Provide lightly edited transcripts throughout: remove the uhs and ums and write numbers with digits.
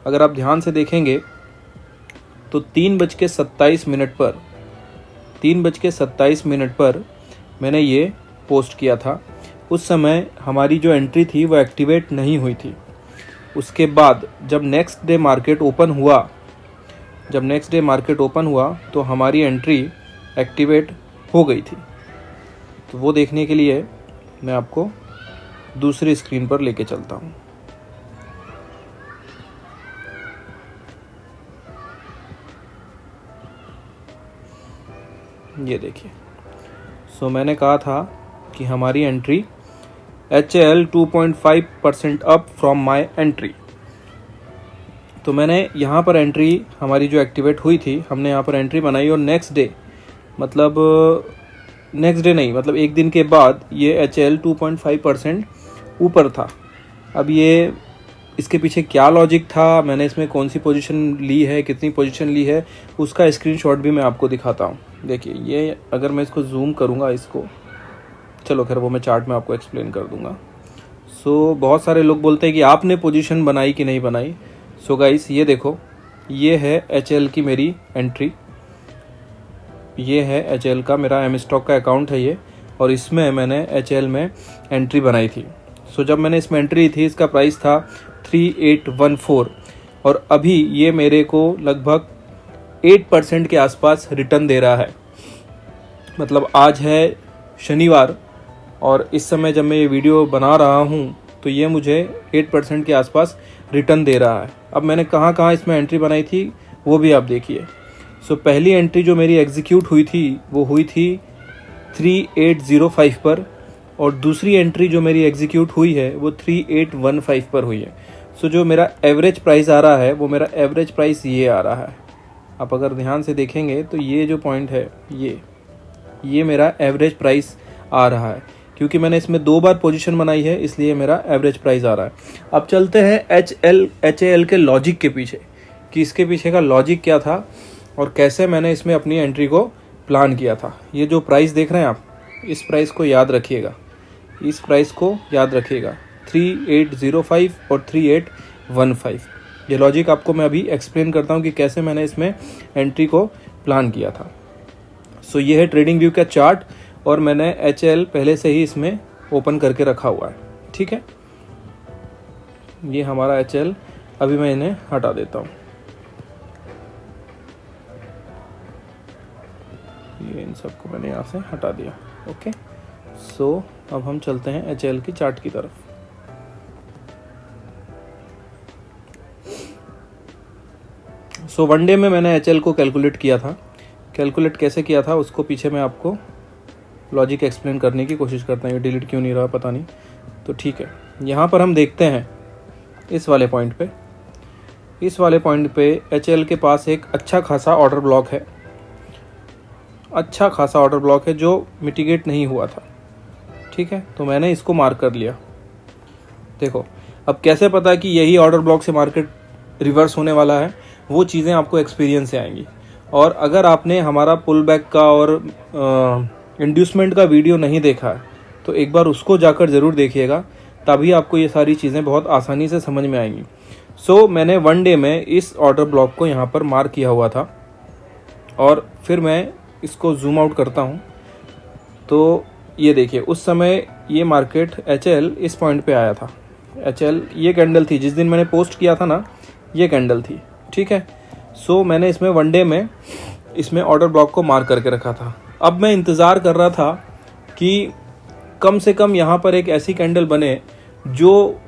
अगर आप ध्यान से देखेंगे तो 3:27 पर मैंने ये पोस्ट किया था। उस समय हमारी जो एंट्री थी वो एक्टिवेट नहीं हुई थी। उसके बाद जब नेक्स्ट डे मार्केट ओपन हुआ तो हमारी एंट्री एक्टिवेट हो गई थी। तो वो देखने के लिए मैं आपको दूसरी स्क्रीन पर लेके चलता हूँ। ये देखिए, मैंने कहा था कि हमारी entry HL 2.5% up from my entry. तो मैंने यहाँ पर एंट्री हमारी जो एक्टिवेट हुई थी, हमने यहाँ पर एंट्री बनाई और नेक्स्ट डे मतलब एक दिन के बाद ये HL 2.5% ऊपर था। अब ये इसके पीछे क्या लॉजिक था, मैंने इसमें कौन सी पोजीशन ली है, कितनी पोजीशन ली है, उसका स्क्रीनशॉट भी मैं आपको दिखाता हूँ। देखिए, ये अगर मैं इसको जूम करूँगा चलो खैर वो मैं चार्ट में आपको एक्सप्लेन कर दूँगा। बहुत सारे लोग बोलते हैं कि आपने पोजीशन बनाई कि नहीं बनाई। गाइस, ये देखो, ये है HL की मेरी एंट्री, ये है HL का मेरा एम स्टॉक का अकाउंट है ये, और इसमें मैंने HL में एंट्री बनाई थी। जब मैंने इसमें एंट्री ली थी, इसका प्राइस था 3814 और अभी ये मेरे को लगभग 8% के आसपास रिटर्न दे रहा है। मतलब आज है शनिवार और इस समय जब मैं ये वीडियो बना रहा हूँ तो ये मुझे 8% के आसपास रिटर्न दे रहा है। अब मैंने कहाँ इसमें एंट्री बनाई थी वो भी आप देखिए। पहली एंट्री जो मेरी एग्जीक्यूट हुई थी वो हुई थी 3805 पर और दूसरी एंट्री जो मेरी एग्जीक्यूट हुई है वो 3815 पर हुई है। जो मेरा एवरेज प्राइस आ रहा है वो मेरा एवरेज प्राइस ये आ रहा है। आप अगर ध्यान से देखेंगे तो ये जो पॉइंट है ये मेरा एवरेज प्राइस आ रहा है, क्योंकि मैंने इसमें 2 बार पोजीशन बनाई है इसलिए मेरा एवरेज प्राइस आ रहा है। अब चलते हैं HL के लॉजिक के पीछे कि इसके पीछे का लॉजिक क्या था और कैसे मैंने इसमें अपनी एंट्री को प्लान किया था। ये जो प्राइस देख रहे हैं आप, इस प्राइस को याद रखिएगा, 3805 और 3815। ये लॉजिक आपको मैं अभी एक्सप्लेन करता हूँ कि कैसे मैंने इसमें एंट्री को प्लान किया था। ये है ट्रेडिंग व्यू का चार्ट और मैंने HL पहले से ही इसमें ओपन करके रखा हुआ है। ठीक है, ये हमारा HL, अभी मैं इन्हें हटा देता हूँ। ये इन सबको मैंने यहाँ से हटा दिया। ओके, अब हम चलते हैं HL की चार्ट की तरफ। वन डे में मैंने HL को कैलकुलेट किया था। कैलकुलेट कैसे किया था उसको पीछे मैं आपको लॉजिक एक्सप्लेन करने की कोशिश करता हूँ। ये डिलीट क्यों नहीं रहा पता नहीं। तो ठीक है, यहाँ पर हम देखते हैं इस वाले पॉइंट पे HL के पास एक अच्छा खासा ऑर्डर ब्लॉक है, जो मिटिगेट नहीं हुआ था। ठीक है, तो मैंने इसको मार्क कर लिया। देखो, अब कैसे पता कि यही ऑर्डर ब्लॉक से मार्केट रिवर्स होने वाला है, वो चीज़ें आपको एक्सपीरियंस से आएंगी। और अगर आपने हमारा पुल बैक का और इंड्यूसमेंट का वीडियो नहीं देखा है तो एक बार उसको जाकर ज़रूर देखिएगा, तभी आपको ये सारी चीज़ें बहुत आसानी से समझ में आएंगी। मैंने 1 डे में इस ऑर्डर ब्लॉक को यहाँ पर मार्क किया हुआ था और फिर मैं इसको जूम आउट करता हूँ तो ये देखिए, उस समय ये मार्केट HL इस पॉइंट पे आया था। HL ये कैंडल थी जिस दिन मैंने पोस्ट किया था ना, ये कैंडल थी। ठीक है, मैंने इसमें 1 डे में इसमें ऑर्डर ब्लॉक को मार्क करके रखा था। अब मैं इंतज़ार कर रहा था कि कम से कम यहाँ पर एक ऐसी कैंडल बने जो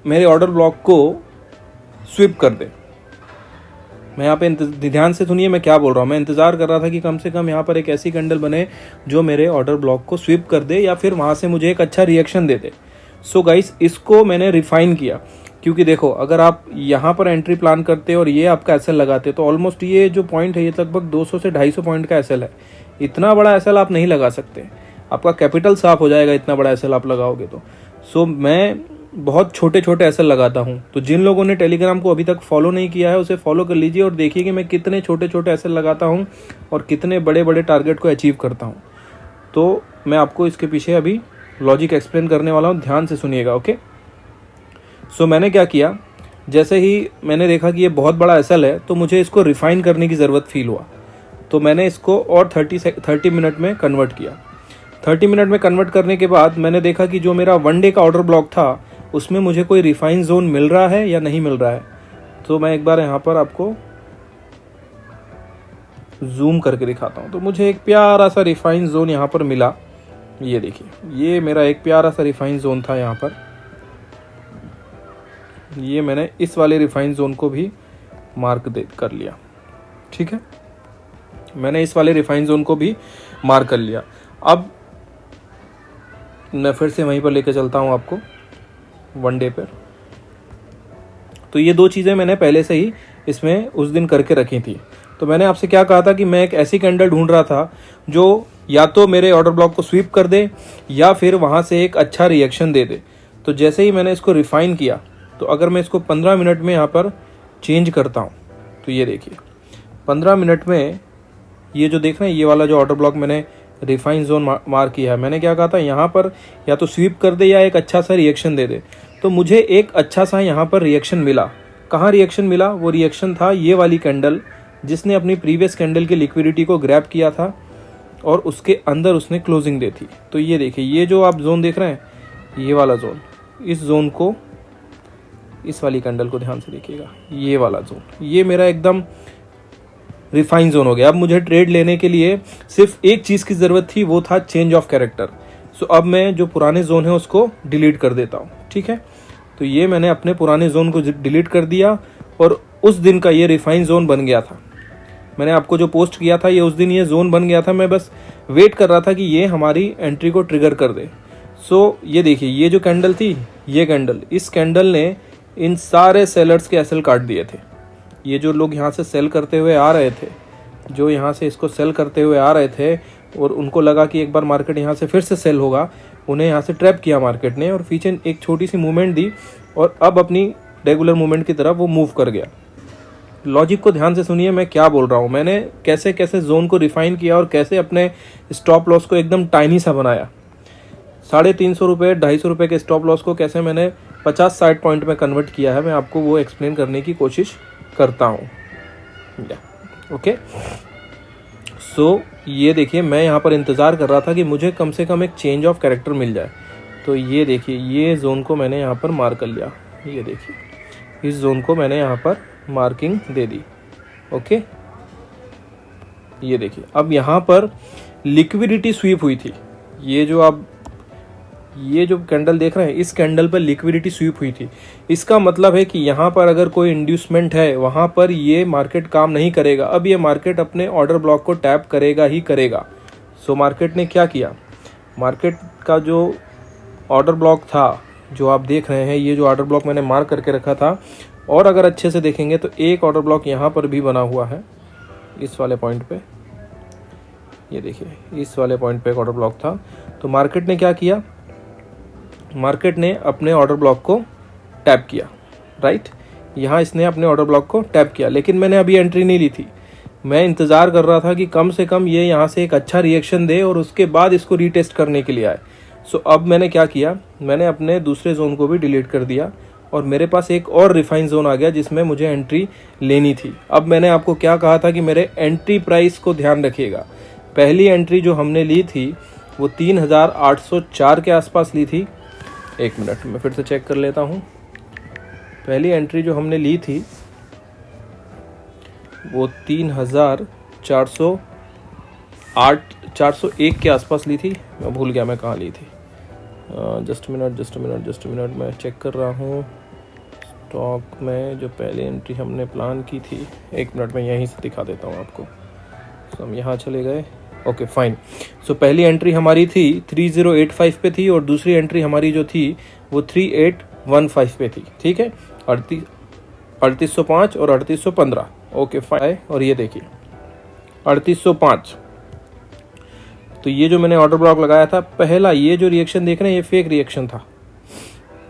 मेरे ऑर्डर ब्लॉक को स्विप कर दे। मैं यहाँ पे ध्यान से सुनिए मैं क्या बोल रहा हूँ। मैं इंतज़ार कर रहा था कि कम से कम यहाँ पर एक ऐसी कैंडल बने जो मेरे ऑर्डर ब्लॉक को स्विप कर दे या फिर वहाँ से मुझे एक अच्छा रिएक्शन दे दे। गाइस, इसको मैंने रिफाइन किया, क्योंकि देखो, अगर आप यहाँ पर एंट्री प्लान करते और ये आपका एसएल लगाते तो ऑलमोस्ट ये जो पॉइंट है ये लगभग 200 से 250 पॉइंट का एसएल है। इतना बड़ा एसएल आप नहीं लगा सकते, आपका कैपिटल साफ हो जाएगा इतना बड़ा एसएल आप लगाओगे तो। मैं बहुत छोटे छोटे एसएल लगाता हूँ। तो जिन लोगों ने टेलीग्राम को अभी तक फॉलो नहीं किया है उसे फॉलो कर लीजिए और देखिए कि मैं कितने छोटे छोटे एसएल लगाता हूँ और कितने बड़े बड़े टारगेट को अचीव करता हूँ। तो मैं आपको इसके पीछे अभी लॉजिक एक्सप्लेन करने वाला हूँ, ध्यान से सुनिएगा। ओके, मैंने क्या किया, जैसे ही मैंने देखा कि ये बहुत बड़ा एसएल है तो मुझे इसको रिफाइन करने की ज़रूरत फील हुआ, तो मैंने इसको और 30 मिनट में कन्वर्ट किया। 30 मिनट में कन्वर्ट करने के बाद मैंने देखा कि जो मेरा 1 डे का ऑर्डर ब्लॉक था उसमें मुझे कोई रिफाइन जोन मिल रहा है या नहीं मिल रहा है। तो मैं एक बार यहाँ पर आपको जूम करके दिखाता हूँ। तो मुझे एक प्यारा सा रिफाइन जोन यहाँ पर मिला। ये देखिए, ये मेरा एक प्यारा सा रिफाइन जोन था यहाँ पर। ये मैंने इस वाले रिफाइन जोन को भी मार्क कर लिया। ठीक है, मैंने इस वाले रिफाइन जोन को भी मार्क कर लिया। अब मैं फिर से वहीं पर लेकर चलता हूँ आपको 1 डे पर। तो ये 2 चीज़ें मैंने पहले से ही इसमें उस दिन करके रखी थी। तो मैंने आपसे क्या कहा था कि मैं एक ऐसी कैंडल ढूंढ रहा था जो या तो मेरे ऑर्डर ब्लॉक को स्वीप कर दे या फिर वहाँ से एक अच्छा रिएक्शन दे दे। तो जैसे ही मैंने इसको रिफाइन किया, तो अगर मैं इसको 15 मिनट में यहाँ पर चेंज करता हूँ तो ये देखिए 15 मिनट में ये जो देख रहे हैं, ये वाला जो ऑर्डर ब्लॉक मैंने रिफाइन जोन मार्क किया है, मैंने क्या कहा था यहाँ पर या तो स्वीप कर दे या एक अच्छा सा रिएक्शन दे दे। तो मुझे एक अच्छा सा यहाँ पर रिएक्शन मिला। कहाँ रिएक्शन मिला? वो रिएक्शन था ये वाली कैंडल जिसने अपनी प्रीवियस कैंडल की लिक्विडिटी को ग्रैब किया था और उसके अंदर उसने क्लोजिंग दी थी। तो ये देखिए, ये जो आप जोन देख रहे हैं, ये वाला जोन, इस जोन को, इस वाली कैंडल को ध्यान से देखिएगा, ये वाला जोन, ये मेरा एकदम रिफाइन जोन हो गया। अब मुझे ट्रेड लेने के लिए सिर्फ एक चीज़ की ज़रूरत थी, वो था चेंज ऑफ कैरेक्टर। सो अब मैं जो पुराने जोन है उसको डिलीट कर देता हूँ। ठीक है, तो ये मैंने अपने पुराने जोन को डिलीट कर दिया और उस दिन का ये रिफाइन जोन बन गया था। मैंने आपको जो पोस्ट किया था ये उस दिन ये जोन बन गया था। मैं बस वेट कर रहा था कि ये हमारी एंट्री को ट्रिगर कर दे। सो ये देखिए, ये जो कैंडल थी, ये कैंडल, इस कैंडल ने इन सारे सेलर्स के एसएल काट दिए थे। ये जो लोग यहाँ से सेल करते हुए आ रहे थे, जो यहाँ से इसको सेल करते हुए आ रहे थे और उनको लगा कि एक बार मार्केट यहाँ से फिर से सेल होगा, उन्हें यहाँ से ट्रैप किया मार्केट ने और पीछे एक छोटी सी मूवमेंट दी और अब अपनी रेगुलर मूवमेंट की तरफ वो मूव कर गया। लॉजिक को ध्यान से सुनिए, मैं क्या बोल रहा हूँ, मैंने कैसे कैसे जोन को रिफाइन किया और कैसे अपने स्टॉप लॉस को एकदम टाइनी सा बनाया। 350 रुपये, 250 रुपये के स्टॉप लॉस को कैसे मैंने 50-60 पॉइंट में कन्वर्ट किया है, मैं आपको वो एक्सप्लेन करने की कोशिश करता हूँ। ओके, सो ये देखिए, मैं यहाँ पर इंतज़ार कर रहा था कि मुझे कम से कम एक चेंज ऑफ कैरेक्टर मिल जाए। तो ये देखिए, ये जोन को मैंने यहाँ पर मार्क कर लिया। ये देखिए, इस जोन को मैंने यहाँ पर मार्किंग दे दी। ओके, ये देखिए, अब यहाँ पर लिक्विडिटी स्वीप हुई थी। ये जो आप ये जो कैंडल देख रहे हैं, इस कैंडल पर लिक्विडिटी स्वीप हुई थी। इसका मतलब है कि यहाँ पर अगर कोई इंड्यूसमेंट है, वहाँ पर ये मार्केट काम नहीं करेगा। अब ये मार्केट अपने ऑर्डर ब्लॉक को टैप करेगा ही करेगा। सो मार्केट ने क्या किया, मार्केट का जो ऑर्डर ब्लॉक था जो आप देख रहे हैं, ये जो ऑर्डर ब्लॉक मैंने मार्क करके रखा था, और अगर अच्छे से देखेंगे तो एक ऑर्डर ब्लॉक यहाँ पर भी बना हुआ है, इस वाले पॉइंट पे। ये देखिए, इस वाले पॉइंट पे एक ऑर्डर ब्लॉक था। तो मार्केट ने क्या किया, मार्केट ने अपने ऑर्डर ब्लॉक को टैप किया। राइट, यहाँ इसने अपने ऑर्डर ब्लॉक को टैप किया, लेकिन मैंने अभी एंट्री नहीं ली थी। मैं इंतज़ार कर रहा था कि कम से कम ये यहाँ से एक अच्छा रिएक्शन दे और उसके बाद इसको रीटेस्ट करने के लिए आए। सो अब मैंने क्या किया, मैंने अपने दूसरे जोन को भी डिलीट कर दिया और मेरे पास एक और रिफाइन जोन आ गया जिसमें मुझे एंट्री लेनी थी। अब मैंने आपको क्या कहा था कि मेरे एंट्री प्राइस को ध्यान रखिएगा। पहली एंट्री जो हमने ली थी वो 3804 के आसपास ली थी। एक मिनट, मैं फिर से चेक कर लेता हूँ। पहली एंट्री जो हमने ली थी वो 401 के आसपास ली थी। मैं भूल गया मैं कहाँ ली थी। जस्ट मिनट मैं चेक कर रहा हूँ। स्टॉक में जो पहली एंट्री हमने प्लान की थी, एक मिनट में यहीं से दिखा देता हूँ आपको। तो हम यहाँ चले गए। Okay fine. सो पहली एंट्री हमारी थी 3085 पे थी और दूसरी एंट्री हमारी जो थी वो 3815 पे थी। ठीक है, 3805 और 3815। Okay fine. और ये देखिए 3805। तो ये जो मैंने ऑर्डर ब्लॉक लगाया था पहला, ये जो रिएक्शन देख रहे हैं ये फेक रिएक्शन था।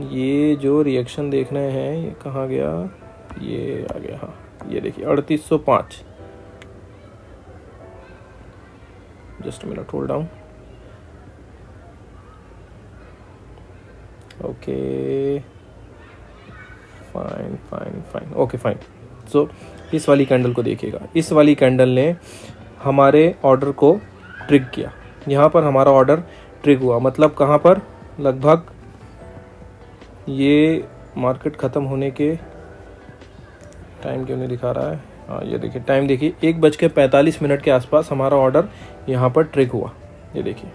ये जो रिएक्शन देख रहे हैं ये कहाँ गया, ये आ गया। हाँ, ये देखिए 3805। Just minute, hold down. Okay, fine fine fine, okay fine. So इस वाली कैंडल को देखिएगा, इस वाली कैंडल ने हमारे ऑर्डर को ट्रिग किया, यहाँ पर हमारा ऑर्डर ट्रिग हुआ। मतलब कहाँ पर, लगभग ये मार्केट ख़त्म होने के, टाइम क्यों नहीं दिखा रहा है, हाँ ये देखिए टाइम देखिए, 1:45 के आसपास हमारा ऑर्डर यहाँ पर ट्रिग हुआ। ये देखिए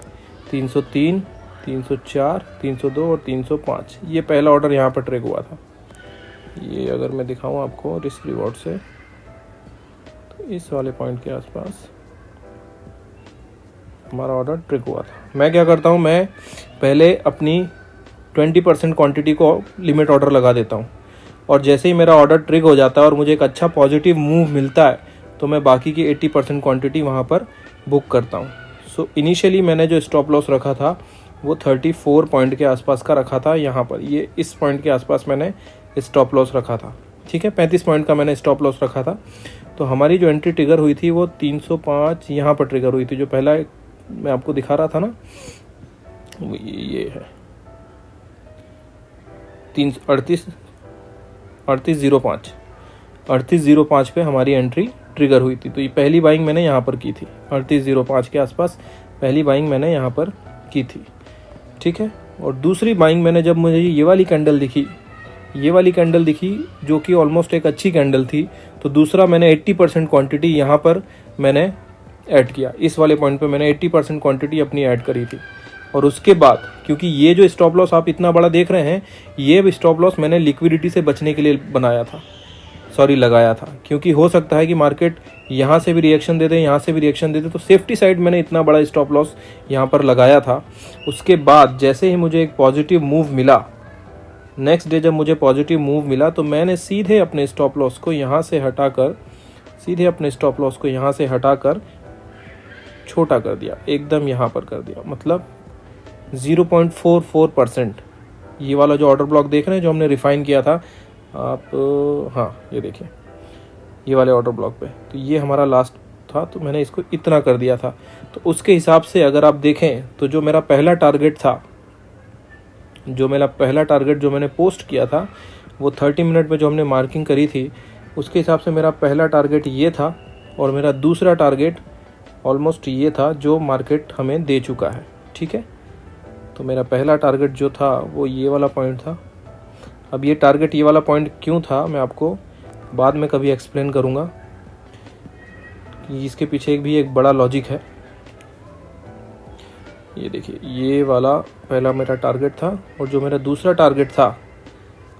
303, 304, 302 और 305, ये पहला ऑर्डर यहाँ पर ट्रिग हुआ था। ये अगर मैं दिखाऊँ आपको रिस्क रिवॉर्ड से, तो इस वाले पॉइंट के आसपास हमारा ऑर्डर ट्रिग हुआ था। मैं क्या करता हूँ, मैं पहले अपनी 20% क्वांटिटी को लिमिट ऑर्डर लगा देता हूँ, और जैसे ही मेरा ऑर्डर ट्रिग हो जाता है और मुझे एक अच्छा पॉजिटिव मूव मिलता है, तो मैं बाकी की 80% क्वांटिटी वहाँ पर बुक करता हूँ। सो इनिशियली मैंने जो स्टॉप लॉस रखा था वो 34 पॉइंट के आसपास का रखा था। यहाँ पर ये इस पॉइंट के आसपास मैंने स्टॉप लॉस रखा था, ठीक है, 35 पॉइंट का मैंने स्टॉप लॉस रखा था। तो हमारी जो एंट्री ट्रिगर हुई थी वो 305 यहाँ पर ट्रिगर हुई थी, जो पहला मैं आपको दिखा रहा था ना, वो ये है 3805 पे हमारी एंट्री ट्रिगर हुई थी। तो ये पहली बाइंग मैंने यहाँ पर की थी, 3805 के आसपास पहली बाइंग मैंने यहाँ पर की थी, ठीक है। और दूसरी बाइंग मैंने जब मुझे ये वाली कैंडल दिखी, ये वाली कैंडल दिखी जो कि ऑलमोस्ट एक अच्छी कैंडल थी, तो दूसरा मैंने 80% क्वांटिटी यहाँ पर मैंने ऐड किया। इस वाले पॉइंट पे मैंने 80% क्वांटिटी अपनी ऐड करी थी। और उसके बाद, क्योंकि ये जो स्टॉप लॉस आप इतना बड़ा देख रहे हैं, ये स्टॉप लॉस मैंने लिक्विडिटी से बचने के लिए लगाया था, क्योंकि हो सकता है कि मार्केट यहाँ से भी रिएक्शन दे दे, यहाँ से भी रिएक्शन दे दे, तो सेफ्टी साइड मैंने इतना बड़ा स्टॉप लॉस यहाँ पर लगाया था। उसके बाद जैसे ही मुझे एक पॉजिटिव मूव मिला, नेक्स्ट डे जब मुझे पॉजिटिव मूव मिला, तो मैंने सीधे अपने स्टॉप लॉस को यहाँ से हटाकर छोटा कर दिया, एकदम यहाँ पर कर दिया, मतलब 0.44%। ये वाला जो ऑर्डर ब्लॉक देख रहे हैं जो हमने रिफाइन किया था आप, हाँ ये देखिए ये वाले ऑर्डर ब्लॉक पे, तो ये हमारा लास्ट था, तो मैंने इसको इतना कर दिया था। तो उसके हिसाब से अगर आप देखें तो जो मेरा पहला टारगेट था, जो मैंने पोस्ट किया था, वो 30 मिनट में जो हमने मार्किंग करी थी, उसके हिसाब से मेरा पहला टारगेट ये था, और मेरा दूसरा टारगेट ऑलमोस्ट ये था जो मार्केट हमें दे चुका है, ठीक है। तो मेरा पहला टारगेट जो था वो ये वाला पॉइंट था। अब ये टारगेट ये वाला पॉइंट क्यों था, मैं आपको बाद में कभी एक्सप्लेन करूँगा, कि इसके पीछे भी एक बड़ा लॉजिक है। ये देखिए ये वाला पहला मेरा टारगेट था, और जो मेरा दूसरा टारगेट था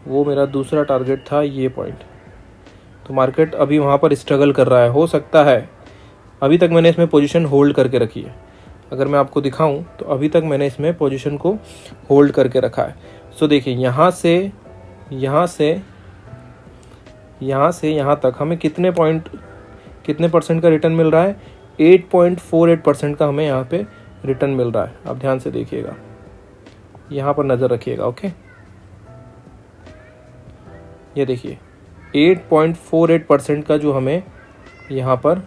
वो मेरा दूसरा टारगेट था ये पॉइंट। तो मार्केट अभी वहाँ पर स्ट्रगल कर रहा है, हो सकता है अभी तक मैंने इसमें पोजीशन होल्ड करके रखी है। अगर मैं आपको दिखाऊं तो अभी तक मैंने इसमें पोजीशन को होल्ड करके रखा है। सो देखिए यहाँ से यहाँ तक हमें कितने परसेंट का रिटर्न मिल रहा है, 8.48% का हमें यहाँ पे रिटर्न मिल रहा है। आप ध्यान से देखिएगा, यहाँ पर नज़र रखिएगा, ओके। ये देखिए 8.48% का जो हमें यहाँ पर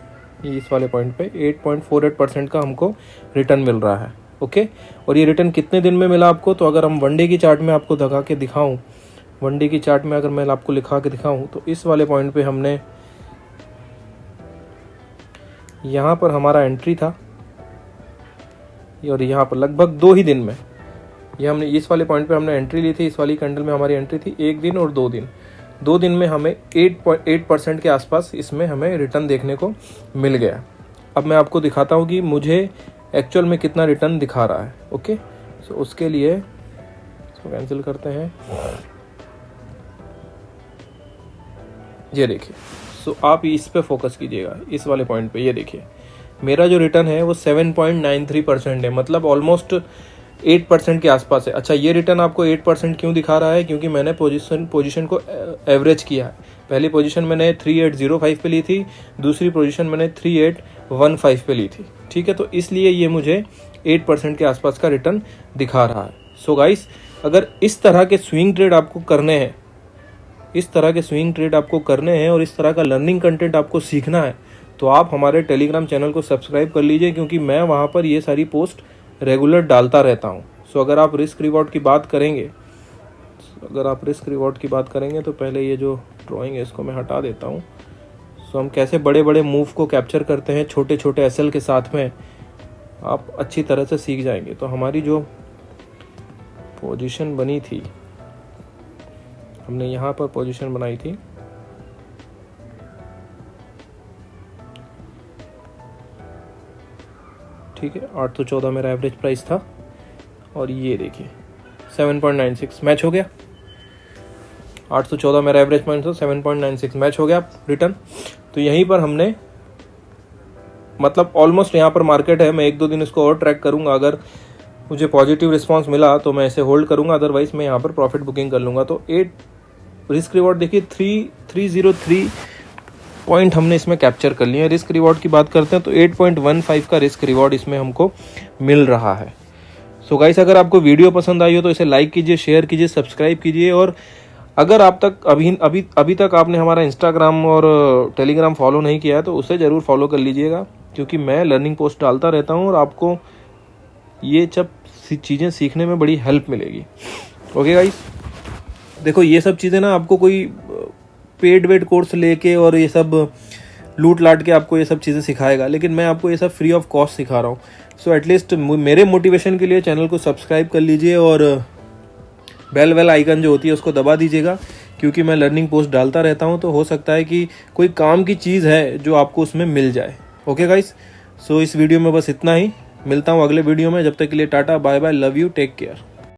इस वाले पॉइंट पे 8.48% का हमको रिटर्न मिल रहा है, ओके। और ये रिटर्न कितने दिन में मिला आपको, तो अगर हम वन डे की चार्ट में आपको दिखा के दिखाऊं, वन डे की चार्ट में अगर मैं आपको लिखा के दिखाऊं, तो इस वाले पॉइंट पे हमने, यहाँ पर हमारा एंट्री था, और यहाँ पर लगभग 2 ही दिन में ये हमने इस वाले पॉइंट पे हमने एंट्री ली थी। इस वाली कैंडल में हमारी एंट्री थी 1 दिन और 2 दिन, 2 दिन में हमें 8.8% के आसपास इसमें हमें रिटर्न देखने को मिल गया। अब मैं आपको दिखाता हूँ कि मुझे एक्चुअल में कितना रिटर्न दिखा रहा है, ओके। सो उसके लिए इसको कैंसिल करते हैं। ये देखिए, सो आप इस पे फोकस कीजिएगा, इस वाले पॉइंट पे। ये देखिए मेरा जो रिटर्न है वो 7.93% है, मतलब ऑलमोस्ट 8% के आसपास है। अच्छा, ये रिटर्न आपको 8% क्यों दिखा रहा है, क्योंकि मैंने पोजीशन को एवरेज किया है। पहली पोजीशन मैंने 3805 पे ली थी, दूसरी पोजीशन मैंने 3815 पे ली थी, ठीक है। तो इसलिए ये मुझे 8% के आसपास का रिटर्न दिखा रहा है। सो गाइस, अगर इस तरह के स्विंग ट्रेड आपको करने हैं, और इस तरह का लर्निंग कंटेंट आपको सीखना है, तो आप हमारे टेलीग्राम चैनल को सब्सक्राइब कर लीजिए, क्योंकि मैं वहाँ पर ये सारी पोस्ट रेगुलर डालता रहता हूँ। सो अगर आप रिस्क रिवॉर्ड की बात करेंगे, अगर आप रिस्क रिवॉर्ड की बात करेंगे तो पहले ये जो ड्राइंग है इसको मैं हटा देता हूँ। सो हम कैसे बड़े बड़े मूव को कैप्चर करते हैं छोटे छोटे एसएल के साथ में, आप अच्छी तरह से सीख जाएंगे। तो हमारी जो पोजीशन बनी थी, हमने यहाँ पर पोजीशन बनाई थी, ठीक है, 814 मेरा एवरेज प्राइस था और ये देखिए 7.96 मैच हो गया। 814 मेरा एवरेज पॉइंट था, 7.96 मैच हो गया रिटर्न। तो यहीं पर हमने मतलब ऑलमोस्ट यहाँ पर मार्केट है। मैं 1-2 दिन इसको और ट्रैक करूँगा, अगर मुझे पॉजिटिव रिस्पांस मिला तो मैं इसे होल्ड करूँगा, अदरवाइज मैं यहाँ पर प्रॉफिट बुकिंग कर लूँगा। तो 8 रिस्क रिवॉर्ड देखिए 303 पॉइंट हमने इसमें कैप्चर कर लिए हैं। रिस्क रिवॉर्ड की बात करते हैं तो 8.15 का रिस्क रिवॉर्ड इसमें हमको मिल रहा है। सो गाइस, अगर आपको वीडियो पसंद आई हो तो इसे लाइक कीजिए, शेयर कीजिए, सब्सक्राइब कीजिए। और अगर आप तक अभी तक आपने हमारा इंस्टाग्राम और टेलीग्राम फॉलो नहीं किया है तो उसे ज़रूर फॉलो कर लीजिएगा, क्योंकि मैं लर्निंग पोस्ट डालता रहता हूँ और आपको ये सब चीज़ें सीखने में बड़ी हेल्प मिलेगी। ओके गाइस, देखो ये सब चीज़ें ना आपको कोई पेड वेड कोर्स लेके और ये सब लूट लाट के आपको ये सब चीज़ें सिखाएगा, लेकिन मैं आपको ये सब फ्री ऑफ कॉस्ट सिखा रहा हूँ। सो एटलीस्ट मेरे मोटिवेशन के लिए चैनल को सब्सक्राइब कर लीजिए और बेल आइकन जो होती है उसको दबा दीजिएगा, क्योंकि मैं लर्निंग पोस्ट डालता रहता हूँ। तो हो सकता है कि कोई काम की चीज़ है जो आपको उसमें मिल जाए। ओके गाइस, सो इस वीडियो में बस इतना ही। मिलता हूँ अगले वीडियो में, जब तक के लिए tata bye bye, love you, take care.